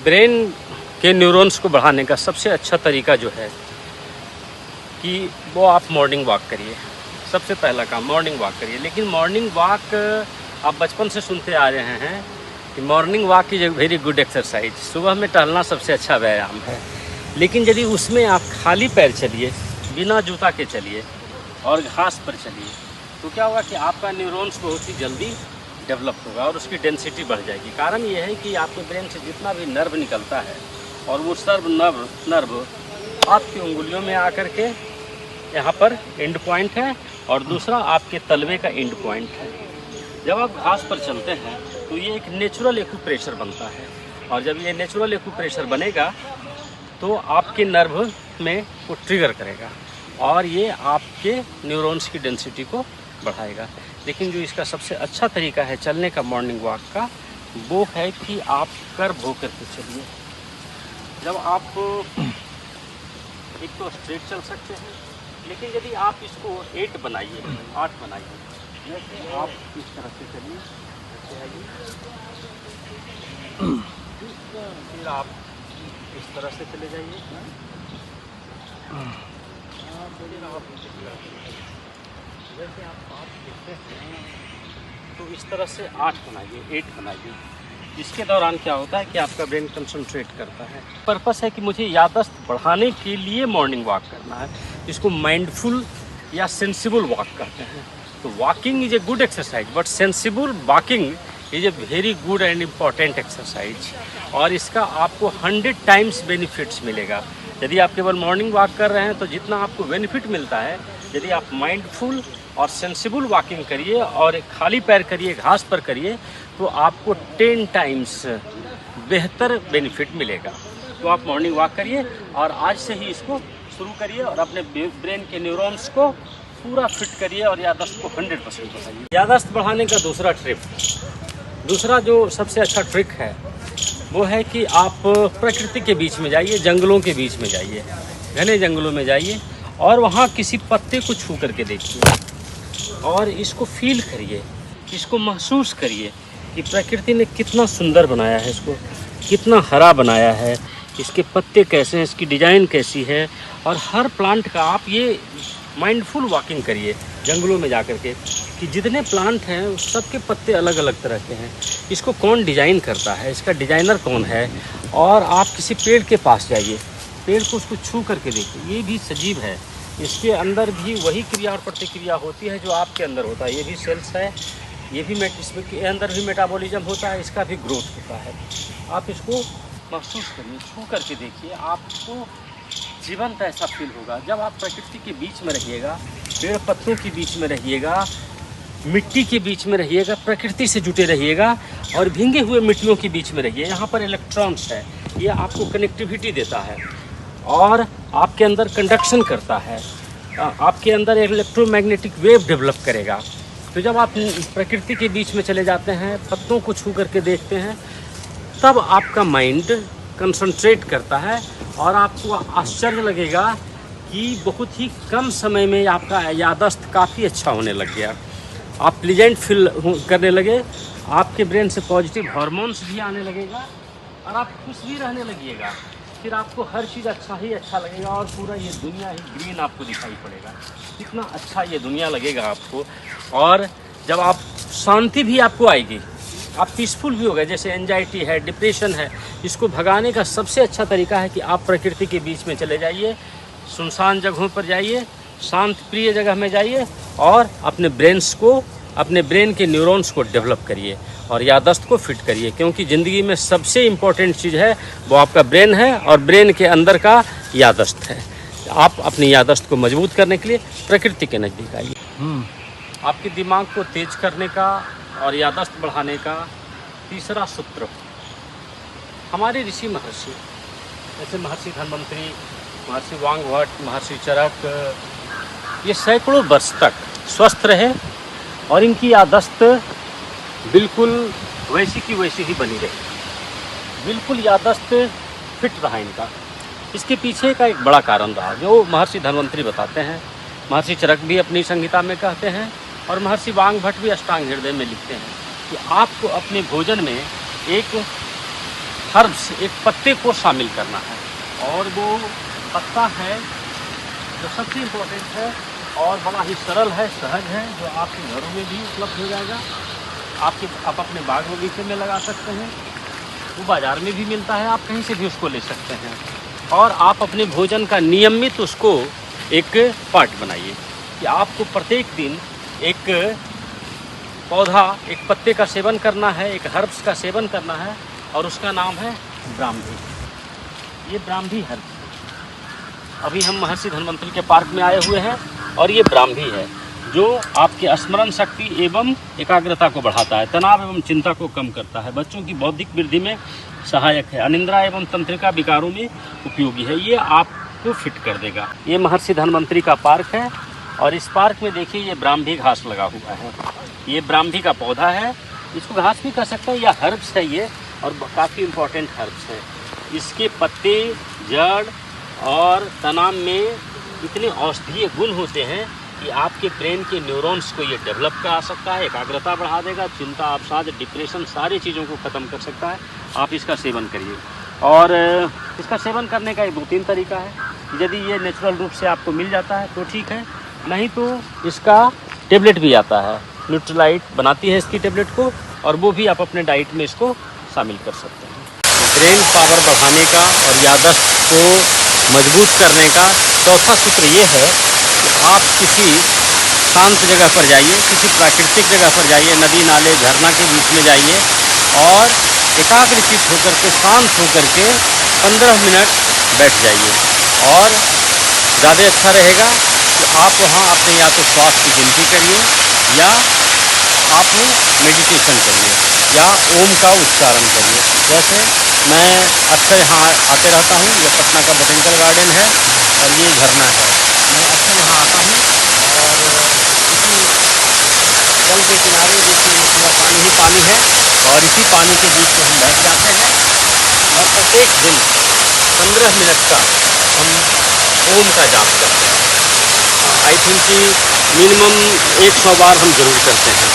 Brain के neurons को बढ़ाने का सबसे अच्छा तरीका जो है कि वो आप मॉर्निंग वॉक करिए। सबसे पहला काम मॉर्निंग वॉक करिए। लेकिन मॉर्निंग वॉक आप बचपन से सुनते आ रहे हैं कि morning walk is a very good exercise. सुबह में टहलना सबसे अच्छा व्यायाम है। लेकिन यदि उसमें आप खाली पैर चलिए, बिना जूता के चलिए और घास पर चलिए, तो क्या होगा कि आपका न्यूरॉन्स बहुत ही जल्दी डेवलप होगा और उसकी डेंसिटी बढ़ जाएगी। कारण ये है कि आपके ब्रेन से जितना भी नर्व निकलता है और वो सर्व नर्व आपकी उंगलियों में आकर के यहाँ पर एंड पॉइंट है और दूसरा आपके तलवे का एंड पॉइंट है। जब आप घास पर चलते हैं तो ये एक नेचुरल एक्यूप्रेशर बनता है और जब ये नेचुरल एक्यूप्रेशर बनेगा तो आपके नर्व में वो ट्रिगर करेगा और ये आपके न्यूरॉन्स की डेंसिटी को बढ़ाएगा। लेकिन जो इसका सबसे अच्छा तरीका है चलने का मॉर्निंग वॉक का, वो है कि आप कर्व होकर के चलिए। जब आप एक तो स्ट्रेट चल सकते हैं, लेकिन यदि आप इसको 8 बनाइए, 8 बनाइए, जैसे आप इस तरह से चलिए, ऐसे आइए, फिर आप इस तरह से चले जाइए, जैसे आप 5 लिखते हैं तो इस तरह से 8 बनाइए, 8 बनाइए। इसके दौरान क्या होता है कि आपका ब्रेन कंसंट्रेट करता है। पर्पस है कि मुझे याददाश्त बढ़ाने के लिए मॉर्निंग वॉक करना है। इसको माइंडफुल या सेंसिबल वॉक कहते हैं। तो walking is a good exercise but sensible walking is a very good and important exercise और इसका आपको 100 टाइम्स बेनिफिट्स मिलेगा। यदि आप केवल मॉर्निंग वॉक कर रहे हैं तो जितना आपको बेनिफिट मिलता है, यदि आप माइंडफुल और सेंसिबल वॉकिंग करिए और खाली पैर करिए, घास पर करिए, तो आपको 10 टाइम्स बेहतर बेनिफिट मिलेगा। तो आप मॉर्निंग वॉक करिए और आज से ही इसको शुरू करिए और अपने ब्रेन के न्यूरॉन्स को पूरा फिट करिए और याददाश्त को 100% बढ़ाइए। याददाश्त बढ़ाने का दूसरा जो सबसे अच्छा ट्रिक है वो है कि आप प्रकृति के बीच में जाइए, जंगलों के बीच में जाइए, घने जंगलों में जाइए और वहाँ किसी पत्ते को छू करके देखिए और इसको फील करिए, इसको महसूस करिए कि प्रकृति ने कितना सुंदर बनाया है, इसको कितना हरा बनाया है, इसके पत्ते कैसे हैं, इसकी डिज़ाइन कैसी है। और हर प्लांट का आप ये माइंडफुल वॉकिंग करिए जंगलों में जाकर के कि जितने प्लांट हैं उस सब के पत्ते अलग अलग तरह के हैं, इसको कौन डिज़ाइन करता है, इसका डिज़ाइनर कौन है। और आप किसी पेड़ के पास जाइए, पेड़ को उसको छू करके देखिए, ये भी सजीव है, इसके अंदर भी वही क्रिया और प्रतिक्रिया होती है जो आपके अंदर होता है। ये भी सेल्स है, ये भी इसमें के अंदर भी मेटाबॉलिज्म होता है, इसका भी ग्रोथ होता है। आप इसको महसूस करिए, छू करके देखिए, आपको जीवंत ऐसा फील होगा। जब आप प्रकृति के बीच में रहिएगा, पेड़ पत्तों के बीच में रहिएगा, मिट्टी के बीच में रहिएगा, प्रकृति से जुटे रहिएगा और भींगे हुए मिट्टियों के बीच में रहिए। यहाँ पर इलेक्ट्रॉन्स है, ये आपको कनेक्टिविटी देता है और आपके अंदर कंडक्शन करता है, आपके अंदर इलेक्ट्रोमैग्नेटिक वेव डेवलप करेगा। तो जब आप प्रकृति के बीच में चले जाते हैं, पत्तों को छू करके देखते हैं, तब आपका माइंड कंसंट्रेट करता है और आपको आश्चर्य लगेगा कि बहुत ही कम समय में आपका याददाश्त काफ़ी अच्छा होने लग गया। आप प्लीजेंट फील करने लगे, आपके ब्रेन से पॉजिटिव हार्मोन्स भी आने लगेगा और आप खुश भी रहने लगिएगा। फिर आपको हर चीज़ अच्छा ही अच्छा लगेगा और पूरा ये दुनिया ही ग्रीन आपको दिखाई पड़ेगा। कितना अच्छा ये दुनिया लगेगा आपको। और जब आप शांति भी आपको आएगी, आप पीसफुल भी हो गए। जैसे एंजाइटी है, डिप्रेशन है, इसको भगाने का सबसे अच्छा तरीका है कि आप प्रकृति के बीच में चले जाइए, सुनसान जगहों पर जाइए, शांत प्रिय जगह में जाइए और अपने ब्रेन के न्यूरॉन्स को डेवलप करिए और याददाश्त को फिट करिए। क्योंकि ज़िंदगी में सबसे इम्पोर्टेंट चीज़ है वो आपका ब्रेन है और ब्रेन के अंदर का याददाश्त है। आप अपनी याददाश्त को मजबूत करने के लिए प्रकृति के नज़दीक आइए। आपके दिमाग को तेज करने का और याददाश्त बढ़ाने का तीसरा सूत्र, हमारे ऋषि महर्षि जैसे महर्षि धन्वंतरी, महर्षि वांगभट्ट, महर्षि चरक, ये सैकड़ों वर्ष तक स्वस्थ रहे और इनकी याददाश्त बिल्कुल वैसी की वैसी ही बनी रही, बिल्कुल याददाश्त फिट रहा इनका। इसके पीछे का एक बड़ा कारण रहा जो महर्षि धन्वंतरी बताते हैं महर्षि चरक भी अपनी संहिता में कहते हैं और महर्षि वांग भट्ट भी अष्टांग हृदय में लिखते हैं कि आपको अपने भोजन में एक हर्ब्स, एक पत्ते को शामिल करना है। और वो पत्ता है जो सबसे इम्पोर्टेंट है और बड़ा ही सरल है, सहज है, जो आपके घरों में भी उपलब्ध हो जाएगा। आप अपने बाग बगीचे में लगा सकते हैं, वो बाज़ार में भी मिलता है, आप कहीं से भी उसको ले सकते हैं। और आप अपने भोजन का नियमित उसको एक पार्ट बनाइए कि आपको प्रत्येक दिन एक पौधा, एक पत्ते का सेवन करना है, एक हर्ब्स का सेवन करना है और उसका नाम है ब्राह्मी। ये ब्राह्मी हर्ब्स है। अभी हम महर्षि धन्वंतरि के पार्क में आए हुए हैं और ये ब्राह्मी है जो आपके स्मरण शक्ति एवं एकाग्रता को बढ़ाता है, तनाव एवं चिंता को कम करता है, बच्चों की बौद्धिक वृद्धि में सहायक है, अनिद्रा एवं तंत्रिका विकारों में उपयोगी है, ये आपको फिट कर देगा। ये महर्षि धन्वंतरि का पार्क है और इस पार्क में देखिए ये ब्राह्मी घास लगा हुआ है। ये ब्राह्मी का पौधा है, इसको घास भी कह सकते हैं, या हर्ब्स है ये और काफ़ी इम्पोर्टेंट हर्ब्स है। इसके पत्ते, जड़ और तना में इतने औषधीय गुण होते हैं कि आपके ब्रेन के न्यूरॉन्स को ये डेवलप करा सकता है, एकाग्रता बढ़ा देगा, चिंता, अवसाद, डिप्रेशन, सारी चीज़ों को ख़त्म कर सकता है। आप इसका सेवन करिए और इसका सेवन करने का एक 2-3 तरीका है। यदि ये नेचुरल रूप से आपको मिल जाता है तो ठीक है, नहीं तो इसका टेबलेट भी आता है, न्यूट्रीलाइट बनाती है इसकी टेबलेट को और वो भी आप अपने डाइट में इसको शामिल कर सकते हैं। ब्रेन पावर बढ़ाने का और याददाश्त को मजबूत करने का चौथा सूत्र ये है कि आप किसी शांत जगह पर जाइए, किसी प्राकृतिक जगह पर जाइए, नदी नाले झरना के बीच में जाइए और एकाग्रचित होकर के, शांत होकर के 15 मिनट बैठ जाइए। और ज़्यादा अच्छा रहेगा कि आप वहाँ अपने या तो श्वास की गिनती करिए या आप मेडिटेशन करिए या ओम का उच्चारण करिए। जैसे मैं अक्सर यहाँ आते रहता हूँ, ये पटना का बोटेनिकल गार्डन है और ये झरना है, मैं अक्सर यहाँ आता हूँ और इसी जल के किनारे देखिए पूरा पानी ही पानी है और इसी पानी के बीच में हम बैठ जाते हैं और प्रत्येक दिन 15 मिनट का हम ओम का जाप करते हैं। आई थिंक कि मिनिमम 100 बार हम जरूर करते हैं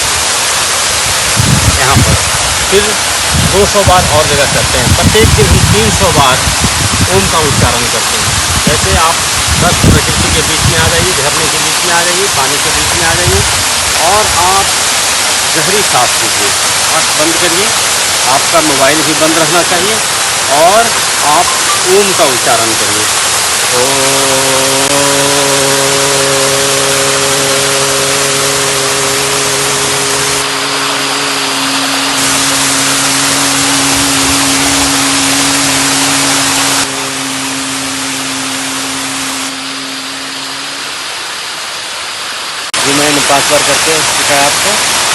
यहाँ पर, फिर 200 बार और जगह करते हैं। प्रत्येक दिन हम 300 बार ओम का उच्चारण करते हैं। जैसे आप बस प्रकृति के बीच में आ जाइए, झरने के बीच में आ जाइए, पानी के बीच में आ जाइए और आप गहरी सांस लीजिए, आँख बंद करिए, आपका मोबाइल भी बंद रहना चाहिए और आप ओम का उच्चारण करिए। जो मैंने 5 बार करके सिखाया आपको,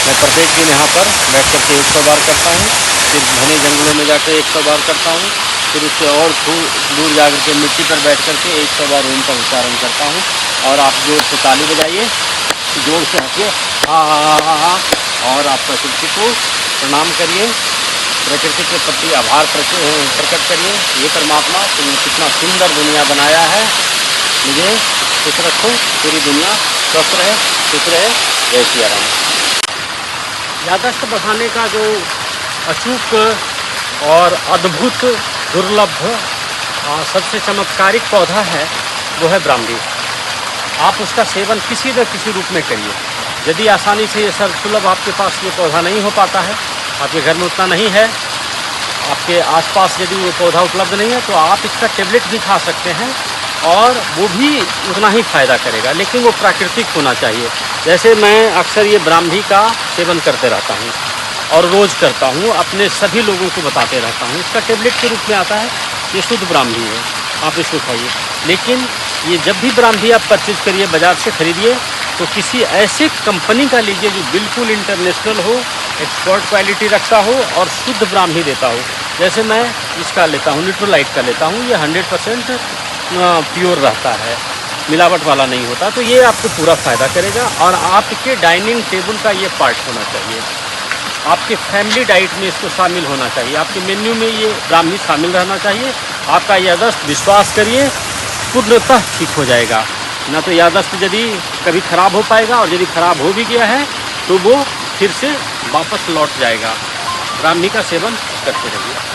मैं प्रत्येक दिन यहाँ पर बैठ करके 100 बार करता हूँ, फिर घने जंगलों में जाकर 100 बार करता हूँ, फिर उससे और दूर जा कर के मिट्टी पर बैठ करके 100 बार ओम का उच्चारण करता हूँ। और आप जोर से ताली बजाइए, जोर से हंसिए और आप प्रकृति को प्रणाम करिए, प्रकृति के प्रति आभार प्रकट करिए। ये परमात्मा तुमने कितना सुंदर दुनिया बनाया है, मुझे खुश रखो, पूरी दुनिया स्वस्थ रहे, खुश रहे। जय सिया राम। याददाश्त बढ़ाने का जो अचूक और अद्भुत, दुर्लभ, सबसे चमत्कारिक पौधा है वो है ब्राह्मी। आप उसका सेवन किसी न किसी रूप में करिए। यदि आसानी से ये सर्वसुलभ आपके पास ये पौधा नहीं हो पाता है, आपके घर में उतना नहीं है, आपके आसपास यदि वो पौधा उपलब्ध नहीं है, तो आप इसका टेबलेट भी खा सकते हैं और वो भी उतना ही फ़ायदा करेगा, लेकिन वो प्राकृतिक होना चाहिए। जैसे मैं अक्सर ये ब्राह्मी का सेवन करते रहता हूँ और रोज़ करता हूँ, अपने सभी लोगों को बताते रहता हूँ। इसका टेबलेट के रूप में आता है, ये शुद्ध ब्राह्मी है, आप इसको खाइए। लेकिन ये जब भी ब्राह्मी आप परचेज करिए, बाज़ार से खरीदिए, तो किसी ऐसे कंपनी का लीजिए जो बिल्कुल इंटरनेशनल हो, एक्सपोर्ट क्वालिटी रखता हो और शुद्ध ब्राह्मी देता हो। जैसे मैं इसका लेता हूँ, न्यूट्रीलाइट का लेता हूँ, ये 100% प्योर रहता है, मिलावट वाला नहीं होता, तो ये आपको पूरा फ़ायदा करेगा। और आपके डाइनिंग टेबल का ये पार्ट होना चाहिए, आपके फैमिली डाइट में इसको शामिल होना चाहिए, आपके मेन्यू में ये ब्राह्मी शामिल रहना चाहिए। आपका याददाश्त, विश्वास करिए, पूर्णतः ठीक हो जाएगा। ना तो याददाश्त यदि कभी ख़राब हो पाएगा, और यदि ख़राब हो भी गया है तो वो फिर से वापस लौट जाएगा। ब्राह्मी का सेवन करते रहिए।